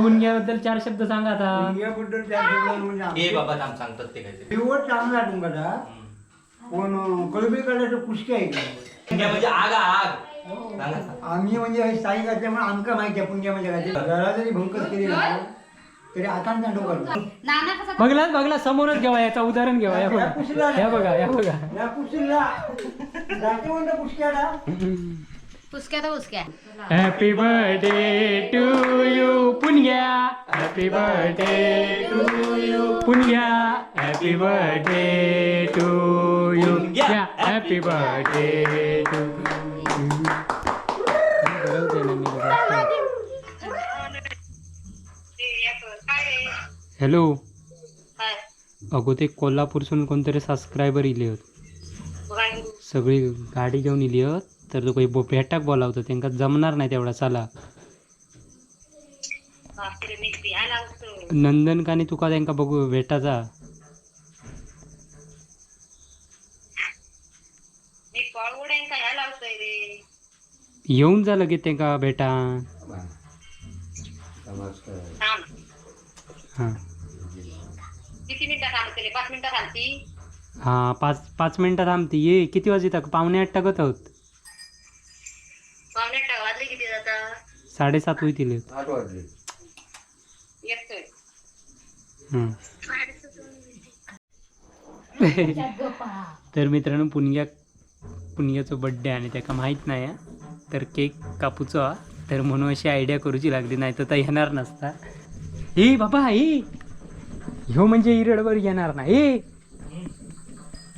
पुणग्याबद्दल 4 शब्द सांगा आता. पुणग्याबद्दल 4 शब्द म्हणजे बाबा थांब सांगतात ते काय शेवट चांगला तुमका पण कळबेकडे पुष्टी आहे पुण्या म्हणजे आग आग सांगा. आम्ही म्हणजे स्थायिक असल्यामुळे आमका माहिती आहे पुण्या म्हणजे काय घरा जरी भंकस केली ना तरी आता डोकं बघला समोरच घेवा, याचा उदाहरण घेवा. या बघा या बघा या बघा या पुष्टीला जाते म्हणतो पुष्क्याला पुसक्या तर Puskya. Happy birthday to you Pungya, happy birthday to you Pungya, happy birthday to you happy birthday to. Hello, अगो ते कोल्हापूरसून कोणतरी सबस्क्रायबर इले होत, सगळी गाडी घेऊन इली होत, तर तो काही भेटाक बोलावतो, त्यांना जमणार नाही तेवढा. चला नंदनकानी तुका त्यांना बघू भेटाचा. येऊन जा लगेच त्यांना भेटा. हां किती मिनिटं थांबते? 5 मिनिटं थांबती. हां 5 मिनिटं थांबते. ये किती वाजे तक? 7:45 टाकत आहोत. 7:45 वाजले किती जाता? 7:30 होईल. 8 वाजले. येतोय. तर मित्रांनो पुणग्याचो बड्डे आणि त्याका माहीत नाही तर केक कापूचो हा. तर म्हणून अशी आयडिया करूची लागली, नाही तर येणार नसता. ए बाबा ह्यो म्हणजे इरडवर येणार ना.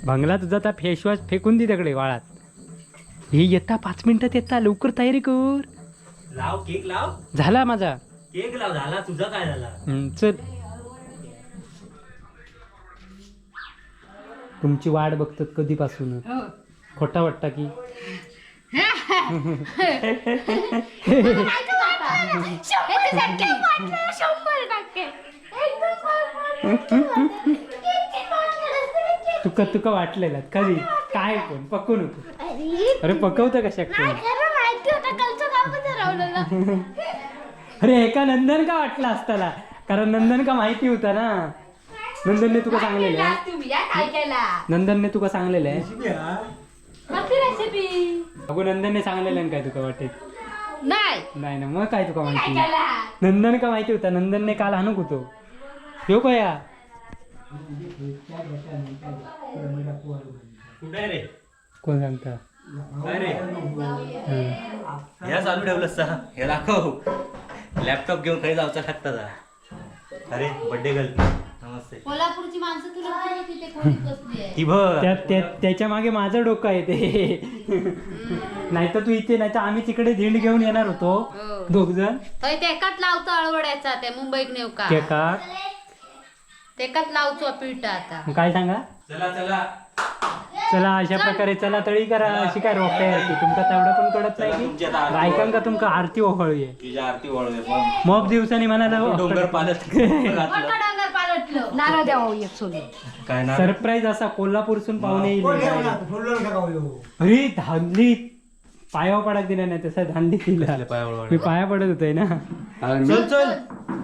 भंगला तुझा आता फेसवॉश फेकून दे तिकडे वाळात. हे येता 5 मिनिटात येता, लवकर तयारी कर. लाव केक लाव. झाला माझा केक लाव. झाला तुझा काय झाला? चल, तुमची वाट बघतात कधीपासून. खोटा वाटता की तुका वाटलेला कधी काय पण पकवू नको. अरे पकवतं कशा अरे एका नंदन का वाटला असताना, कारण नंदन का माहिती होता ना. नंदनने तुका सांगलेलं आहे. नंदनने तुका सांगलेलं आहे. अगो नंदनने सांगलेलं आहे काय तुका वाटेत? नाही ना, मग काय तुका माहिती? नंदन का माहिती होता? नंदनने काल हाणूक होतो. ह्यो कया कुठे रे? कोण सांगता? काय रे? ह्या चालू ठेवलंस हे दाखव. लॅपटॉप घेऊन खाली जाऊचा लागता. अरे बर्थडे गर्ल नमस्ते. कोल्हापूरची माणसं तुला माहिती ते कोणी कसली आहे? ती बघ त्याच्या मागे माझं डोकं आहे ते. नाही तर तू इथे, नाही तर आम्ही तिकडे धिंड घेऊन येणार होतो 2 जण. तेकात लावतो अळवड्याचा, ते मुंबईत नेऊ का? तेकात लावतो पीठ. आता काय सांगा? चला चला चला अशा प्रकारे चला तळी करा. अशी काय रोखते तुमका तेवढं पण कळत नाही की बायकांका तुमका आरती ओहळूये. तुझ्या आरती वळवे मग दिवसांनी म्हणाला डोंगर पालत नारळ द्यावा एक सोडून. काय ना सरप्राईज असा कोल्हापूरसून पाहुणे येईल. अरे धांदली पायावर पडक दिला नाही तसा धांदली दिला. मी पाया पडत होतोय ना. चल चल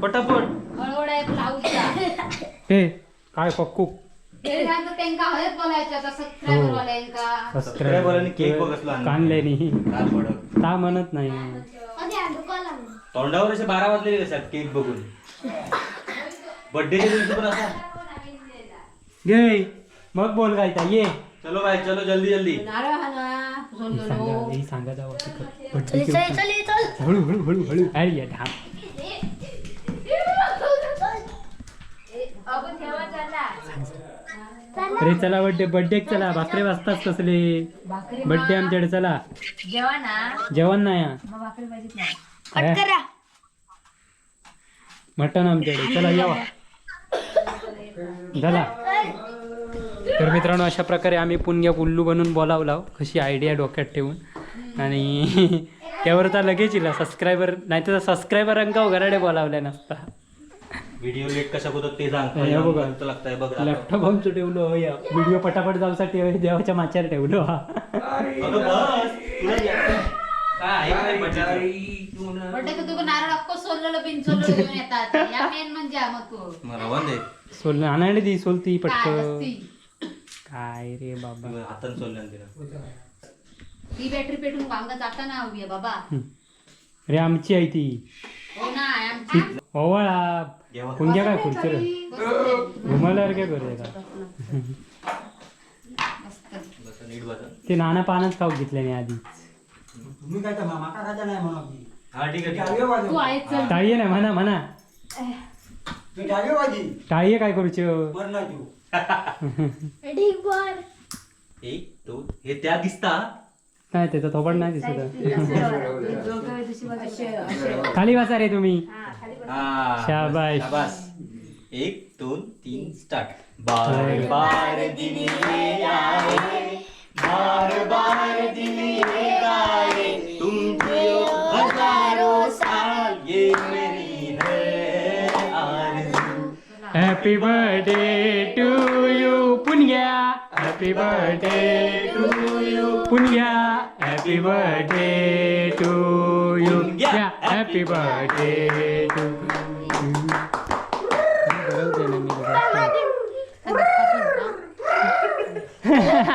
पटापट. अळवडा एक लावूचा. हे काय पक्कू त्यांका हळद बोलायचं आता सबस्क्रायबर वाल्यांका. सबस्क्रायबरांनी केक बघसला कानल्यानी काल पडक ता म्हणत नाही. तोंडावर असे 12 वाजले कशात केक बघून. बर्थडेच्या दिवशी पण असा गे मग बोल काय ये. चलो भाई चलो जल्दी जल्दी. नारळ हाना सांगा जावं हळू हळू हळू हळू. अरे ढाम. अरे चला बर्थडे चला. भाकरे वाजताच कसले बर्थडे आमच्याकडे. चला जेवण नाही मटण आमच्याकडे. चला यावा झाला. तर मित्रांनो अशा प्रकारे आम्ही पुण्या उल्लू बनून बोलावला. कशी आयडिया डोक्यात ठेवून आणि त्यावर तर लगेच येईल सबस्क्रायबर. नाही तर सबस्क्रायबरांका घराडे बोलावल्या नसता. व्हिडिओ लेट कशा होतात ते सांग. लागतंय बघ. लॅपटॉप आमचं ठेवलो. व्हिडिओ पटापट जाऊसाठी देवाच्या माच्यावर ठेवलो. काय आहे बड्डे तुका नारळ अक्को सोललेलं बिन सोललेलं घेऊन येतात या मेन म्हणजे आमको रवण दे सोल आणायला दी सोलती काय पटकन असती काय रे बाबा हातान सोडलं तिला ती बॅटरी पेटून वांगा जाता ना हवी बाबा अरे आमची आहे ती हो ना आमची ओवाळा जेव्हा पुंग्या काय खुर्ची घुमायला काय करूया का मस्त बस नीट बसा ते नाना पानच खाऊ घेतल्याने आधी तुम्ही काय तर माका खायचं नाही म्हणून की. हा ठीक आहे टाळीयो वाजव. तू आहेस चल टाळीये नाही म्हणा म्हणा मी टाळीयो वाजी. टाळीये काय करूच मरणार तू. एक दोन हे त्या दिसता नाही त्याचा थोपड नाही दिसत खाली बसा रे तुम्ही हा शाबाश. शाबास 1 2 3 स्टार्ट बार बार दिन ये आए बार बार दिन ये गाए तुम जियो हजारों साल ये मेरी है आरज़ू happy birthday to you Punya happy birthday to you Punya happy birthday to you happy birthday to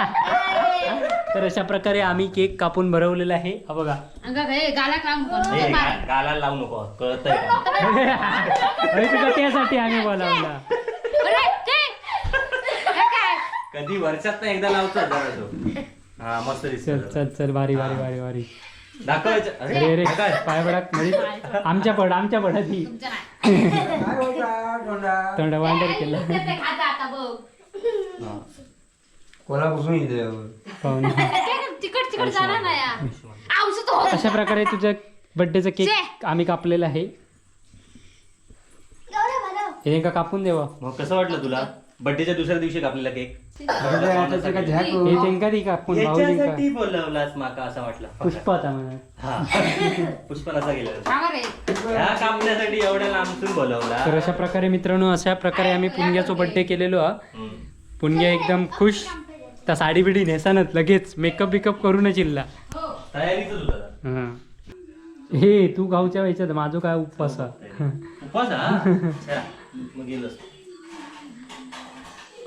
तर अशा प्रकारे आम्ही केक कापून भरवलेला आहे हा बघा अंगा गए गाला काम करू गाला लावू नको कळतंय का अरे तुझा त्यासाठी आम्ही बोलावला कधी वर्षात एकदा लावतो जरा तो हा मस्त चल दिसत चल चल भारी भारी भारी भारी दाखवायचं अरे रे काय पाय पडाक म्हणजे आमच्या पडा ती तुमच्या नाही काय होता तोंडा? तोंड वांडर केलं ते खाता आता बघ कोल्हापूरहून इथे पाहून तिकट तिकट जाणार ना या औषध हो अशा प्रकारे तुझ्या बर्थडेचा केक आम्ही कापलेला आहे हे का कापून देवा मग कसं वाटलं तुला बर्थडेच्या दुसऱ्या दिवशी कापलेला केक हे तेंका ती कापून भाऊ याच्यासाठी बोलवलास माका असं वाटलं पुष्पाचा म्हणा हा पुष्पन असा गेला सांगा रे ह्या कापण्यासाठी एवढ्या लांबून बोलवला तर अशा प्रकारे मित्रांनो अशा प्रकारे आम्ही पुणग्याचा बर्थडे केलेलो हा हम्म. पुणग्या एकदम खुश त्या साडी बिडी नेसानच लगेच मेकअप बिकअप करूनच इल्ला हो तयारीच होता हा. हे तू गावच्या व्हायचं माझं काय उपवास हा. उपवास हा अच्छा. मग गेलोस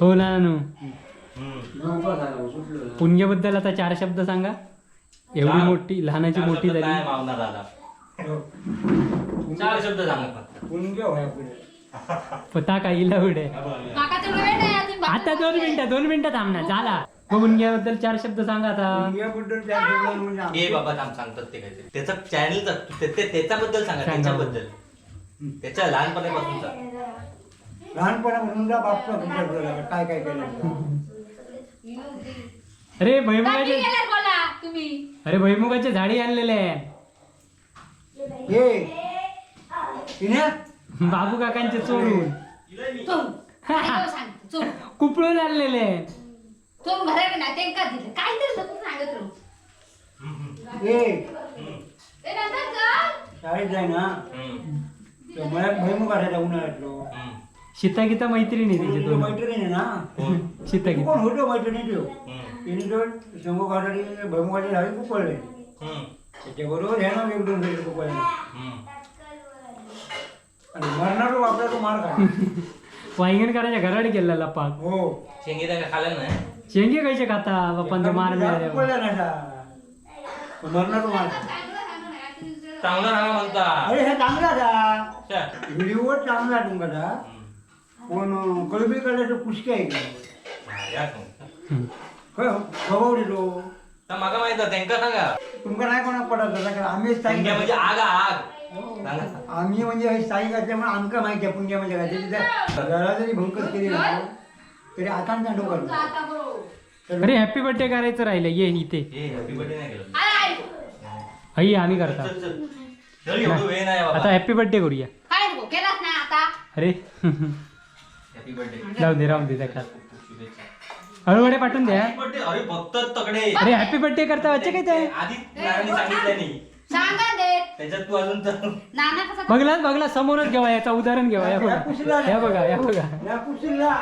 हो नानू हम्म. पुणग्याबद्दल आता 4 शब्द सांगा एवढी मोठी लहानाची चार मोठी शब्द झाली नाही मावणार दादा 4 शब्द सांगा फक्त पुण्य व्हाय पुढे. पता काय इला उडे काका तेवढं वेळ नाही अजून बाकी. आता 2 मिनिटं थांबणार झाला मग पुणग्याबद्दल 4 शब्द सांगा आता पुण्याबद्दल त्या शब्दाला म्हणजे ए आमचं- बाबा थांब सांगतात ते काहीतरी त्याचा चॅनलचा त्याच्याबद्दल सांगा सांगा. त्याच्याबद्दल त्याच्या लहानपणापासूनचा लहानपणापासून बापचा तुमच्या डोळ्याला काय काय केलं अरे बाकी भैमुगाचे गेल्यावर बोला तुम्ही अरे भैमुगाचे झाडी आणलेले आहे हे तिने बाबू काकांचे चोरून चोरून काय सांग चोरून कुपळून आणलेले आहे चोरून घराकडे नाही त्यांका दिलं काय दिलं तू सांगत राहू हे ते नंतर चल. शाळेत जाय ना तर मला भैमुख असायचा उन्हाळ्यातलो सीता गीता मैत्रिणी तिचे तुझी दोन मैत्रिणी आहे ना सीता तू गीता कोण होतो मैत्रिणी ठेव तिने तो शंभू काढाडी भैमुखाची झाडी खूप पडले त्याच्याबरोबर ह्या ना 1-2 झाडी खूप पडले आणि मरणार वापरा तो मार खा वांगण करायच्या घरात गेलेला पाक हो शेंगी त्या खाल्ल्या नाही शेंगे खायचे खाता बाप्पांचा मार मिळाल्या पडला नाही मरणार तो मार खा. चांगला राहा म्हणता अरे हे चांगला जा च्या. व्हिडिओ चांगला तुमचा पण कळबी काढायचं पुष्के आहे का हा, या सांग. स्वभाव दिलो तर माका माहित आहे, त्यांका सांगा तुमका नाही कोणाक पडत कारण आम्ही पुण्या म्हणजे आग आग सांगा. आम्ही म्हणजे स्थायिक असल्यामुळे आमका माहिती आहे पुण्य म्हणजे काय त्याची घरा जरी भंकस केली ना तरी आता डोकं आता बरोबर अरे हॅपी बर्थडे करायचं राहिलं ये इथे ए हॅपी बर्थडे नाही केलं आय आई आम्ही करता चल चल चल एवढं वेळ नाही आता बाबा हॅपी बर्थडे करूया काय नको केलाच नाही आता अरे हॅपी बर्थडे राहून दे त्या हळूहळे पाठवून द्या हॅपी बर्थडे अरे बघतात तकडे अरे हॅपी बर्थडे करता वाचे काय ते आधी नानांनी सांगितलं नाही सांगा दे त्याच्यात तू अजून तर नाना कसा बघला समोरच घ्यावा याचा उदाहरण घ्यावा या बघा या बघा या पुशीला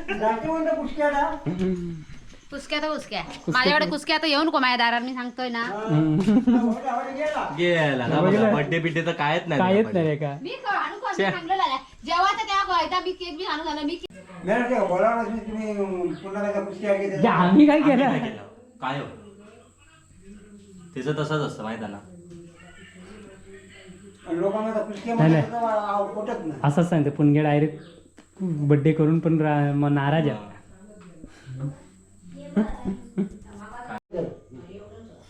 जाते म्हणतो पुष्क्याला कुसक्या तर कुसक्या माझ्याकडे कुसक्या तर येऊन माझ्या दारात मी सांगतोय ना. गेला ना बर्थडे बिड्डे तर कायच नाही काय येत नाही रे का? मी आणू का? मी सांगलेलं आहे. जेव्हा तेव्हा कळता मी केक बी आणू झालं मी तुम्ही पुन्हा एकदा कुस्ती आहे की जे आम्ही काय आम्ही केलं काय केलं? काय हो त्याचं तसंच असतं माहिती आहे ना. लोकांना तर कुस्ती नाही, नाही. पटत नाही. असंच सांगते पुणगे डायरेक्ट बड्डे करून पण मग नाराज आहे.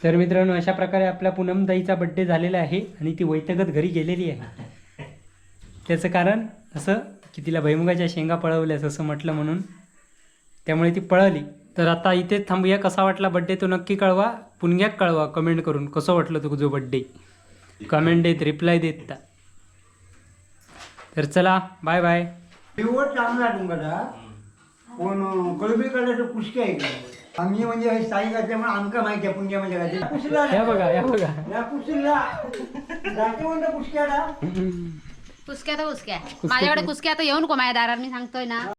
तर मित्रांनो अशा प्रकारे आपल्या पूनमताईचा बड्डे झालेला आहे आणि ती वैतगत घरी गेलेली आहे. त्याचं कारण असं की तिला भैमुगाच्या शेंगा पळवल्यास असं म्हटलं म्हणून त्यामुळे ती पळवली. तर आता इथेच थांबूया. कसा वाटला बड्डे तो नक्की कळवा. पुणग्याक कळवा कमेंट करून कसं वाटलं तुझं बड्डे. कमेंट देत रिप्लाय देत. तर चला बाय बाय. शेवट चांगला तुमचा पण कळबीकडे तो कुस्ती आहे का आम्ही म्हणजे स्थायिक असल्यामुळे आमका माहिती आहे पुण्या म्हणजे काय कुस्तीला या बघा या बघा या कुस्तीला जाते म्हणतो कुस्त्याला कुसक्या तर कुसक्या माझ्याकडे कुसक्या तर येऊन माझ्या दारात मी सांगतोय ना.